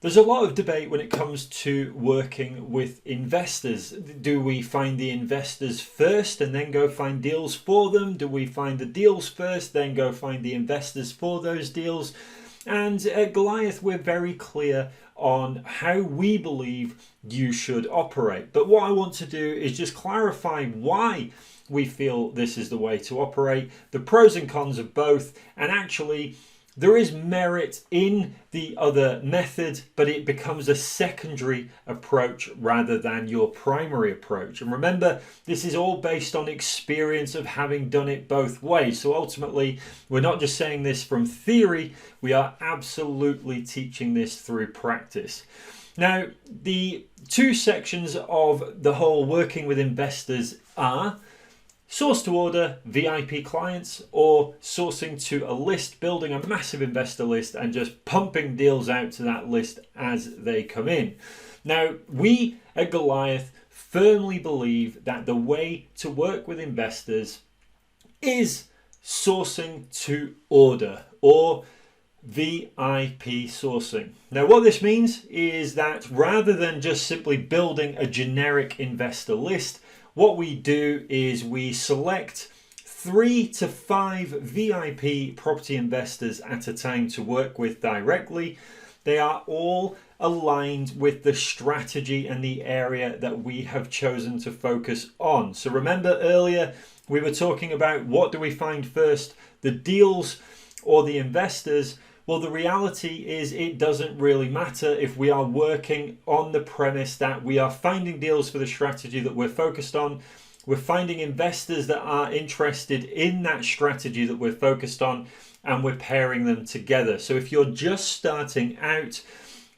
There's a lot of debate when it comes to working with investors. Do we find the investors first and then go find deals for them? Do we find the deals first, then go find the investors for those deals? And at Goliath, we're very clear on how we believe you should operate. But what I want to do is just clarify why we feel this is the way to operate, the pros and cons of both, and actually there is merit in the other method, but it becomes a secondary approach rather than your primary approach. And remember, this is all based on experience of having done it both ways. So ultimately, we're not just saying this from theory, we are absolutely teaching this through practice. Now, the two sections of the whole working with investors are source to order VIP clients, or sourcing to a list, building a massive investor list and just pumping deals out to that list as they come in. Now, we at Goliath firmly believe that the way to work with investors is sourcing to order, or VIP sourcing. Now, what this means is that rather than just simply building a generic investor list, what we do is we select 3 to 5 VIP property investors at a time to work with directly. They are all aligned with the strategy and the area that we have chosen to focus on. So remember earlier we were talking about what do we find first, the deals or the investors? Well, the reality is it doesn't really matter if we are working on the premise that we are finding deals for the strategy that we're focused on. We're finding investors that are interested in that strategy that we're focused on, and we're pairing them together. So if you're just starting out,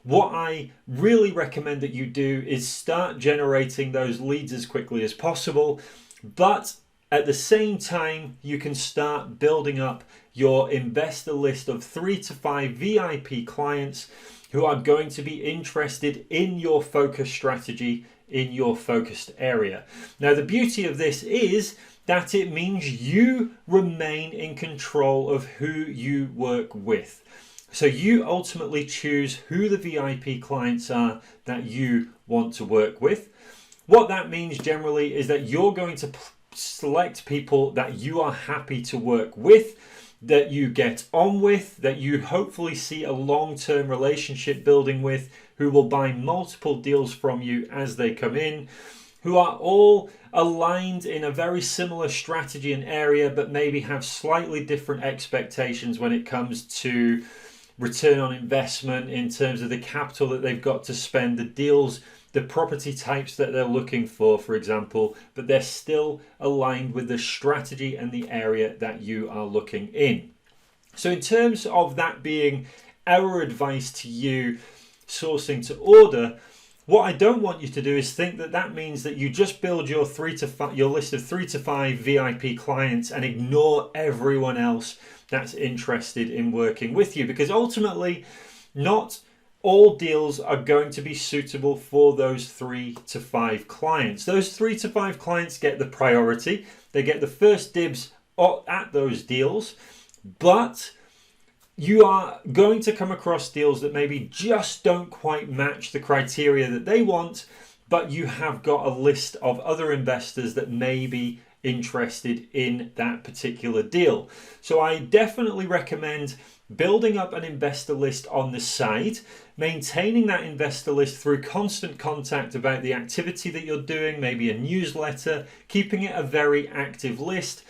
what I really recommend that you do is start generating those leads as quickly as possible. But at the same time, you can start building up your investor list of 3 to 5 VIP clients who are going to be interested in your focus strategy, in your focused area. Now, the beauty of this is that it means you remain in control of who you work with. So you ultimately choose who the VIP clients are that you want to work with. What that means generally is that you're going to select people that you are happy to work with, that you get on with, that you hopefully see a long-term relationship building with, who will buy multiple deals from you as they come in, who are all aligned in a very similar strategy and area, but maybe have slightly different expectations when it comes to return on investment in terms of the capital that they've got to spend, the deals, the property types that they're looking for example, but they're still aligned with the strategy and the area that you are looking in. So in terms of that being our advice to you, sourcing to order, what I don't want you to do is think that that means that you just build your list of 3 to 5 VIP clients and ignore everyone else that's interested in working with you, because ultimately not all deals are going to be suitable for those 3 to 5 clients. Those 3 to 5 clients get the priority. They get the first dibs at those deals, but you are going to come across deals that maybe just don't quite match the criteria that they want, but you have got a list of other investors that may be interested in that particular deal. So I definitely recommend building up an investor list on the side, maintaining that investor list through constant contact about the activity that you're doing, maybe a newsletter, keeping it a very active list.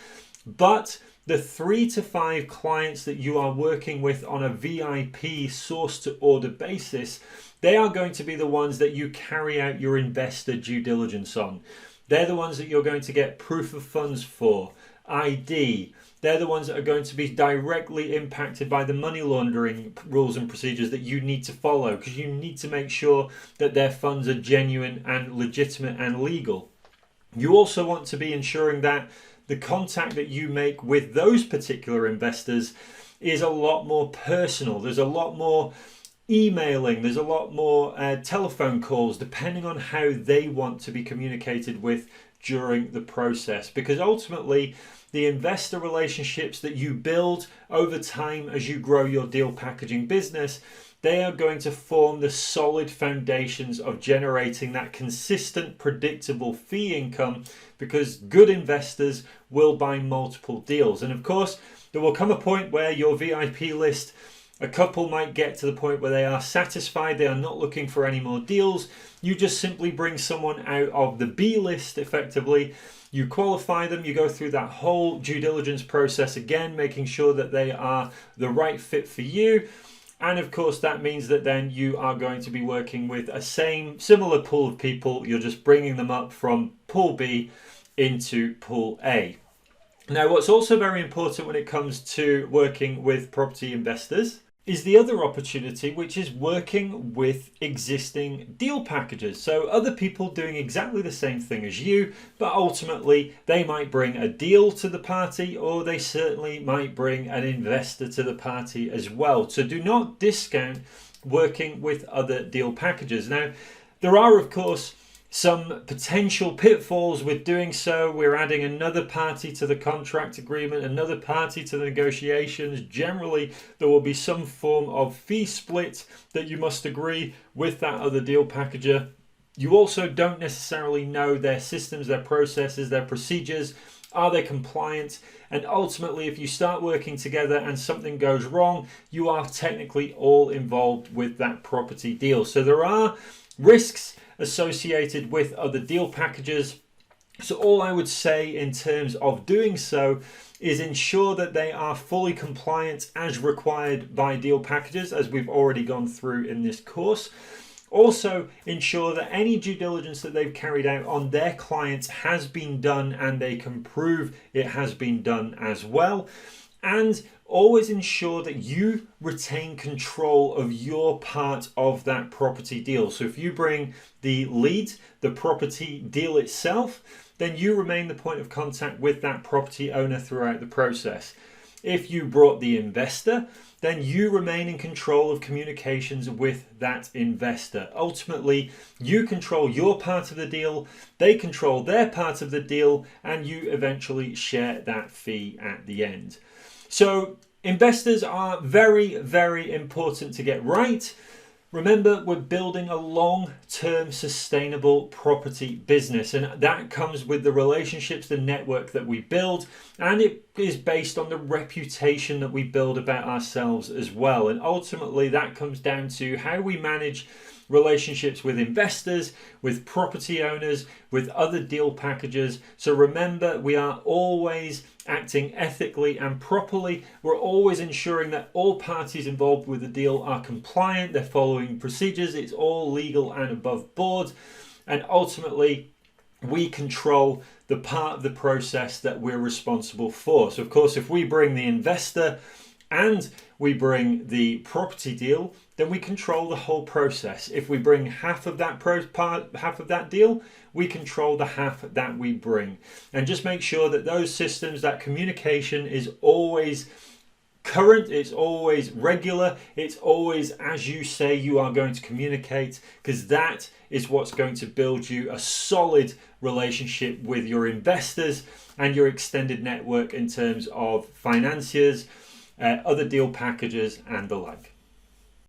But the 3 to 5 clients that you are working with on a VIP source to order basis, they are going to be the ones that you carry out your investor due diligence on. They're the ones that you're going to get proof of funds for, ID. They're the ones that are going to be directly impacted by the money laundering rules and procedures that you need to follow, because you need to make sure that their funds are genuine and legitimate and legal. You also want to be ensuring that the contact that you make with those particular investors is a lot more personal. There's a lot more emailing, there's a lot more telephone calls, depending on how they want to be communicated with during the process, because ultimately the investor relationships that you build over time as you grow your deal packaging business, they are going to form the solid foundations of generating that consistent, predictable fee income, because good investors will buy multiple deals. And of course, there will come a point where your VIP list, a couple might get to the point where they are satisfied, they are not looking for any more deals. You just simply bring someone out of the B list effectively. You qualify them, you go through that whole due diligence process again, making sure that they are the right fit for you. And of course, that means that then you are going to be working with a similar pool of people. You're just bringing them up from pool B into pool A. Now, what's also very important when it comes to working with property investors is the other opportunity, which is working with existing deal packages. So other people doing exactly the same thing as you, but ultimately they might bring a deal to the party, or they certainly might bring an investor to the party as well. So do not discount working with other deal packages. Now, there are, of course, some potential pitfalls with doing so. We're adding another party to the contract agreement, another party to the negotiations. Generally, there will be some form of fee split that you must agree with that other deal packager. You also don't necessarily know their systems, their processes, their procedures. Are they compliant? And ultimately, if you start working together and something goes wrong, you are technically all involved with that property deal. So there are risks associated with other deal packages. So all I would say in terms of doing so is ensure that they are fully compliant as required by deal packages, as we've already gone through in this course. Also, ensure that any due diligence that they've carried out on their clients has been done and they can prove it has been done as well. And always ensure that you retain control of your part of that property deal. So if you bring the lead, the property deal itself, then you remain the point of contact with that property owner throughout the process. If you brought the investor, then you remain in control of communications with that investor. Ultimately, you control your part of the deal, they control their part of the deal, and you eventually share that fee at the end. So investors are very, very important to get right. Remember, we're building a long-term sustainable property business, and that comes with the relationships, the network that we build, and it is based on the reputation that we build about ourselves as well. And ultimately, that comes down to how we manage relationships with investors, with property owners, with other deal packages. So remember, we are always acting ethically and properly. We're always ensuring that all parties involved with the deal are compliant, they're following procedures, it's all legal and above board. And ultimately, we control the part of the process that we're responsible for. So of course, if we bring the investor and we bring the property deal, then we control the whole process. If we bring half of that deal, we control the half that we bring. And just make sure that those systems, that communication is always current, it's always regular, it's always as you say you are going to communicate, because that is what's going to build you a solid relationship with your investors and your extended network in terms of financiers, other deal packages and the like.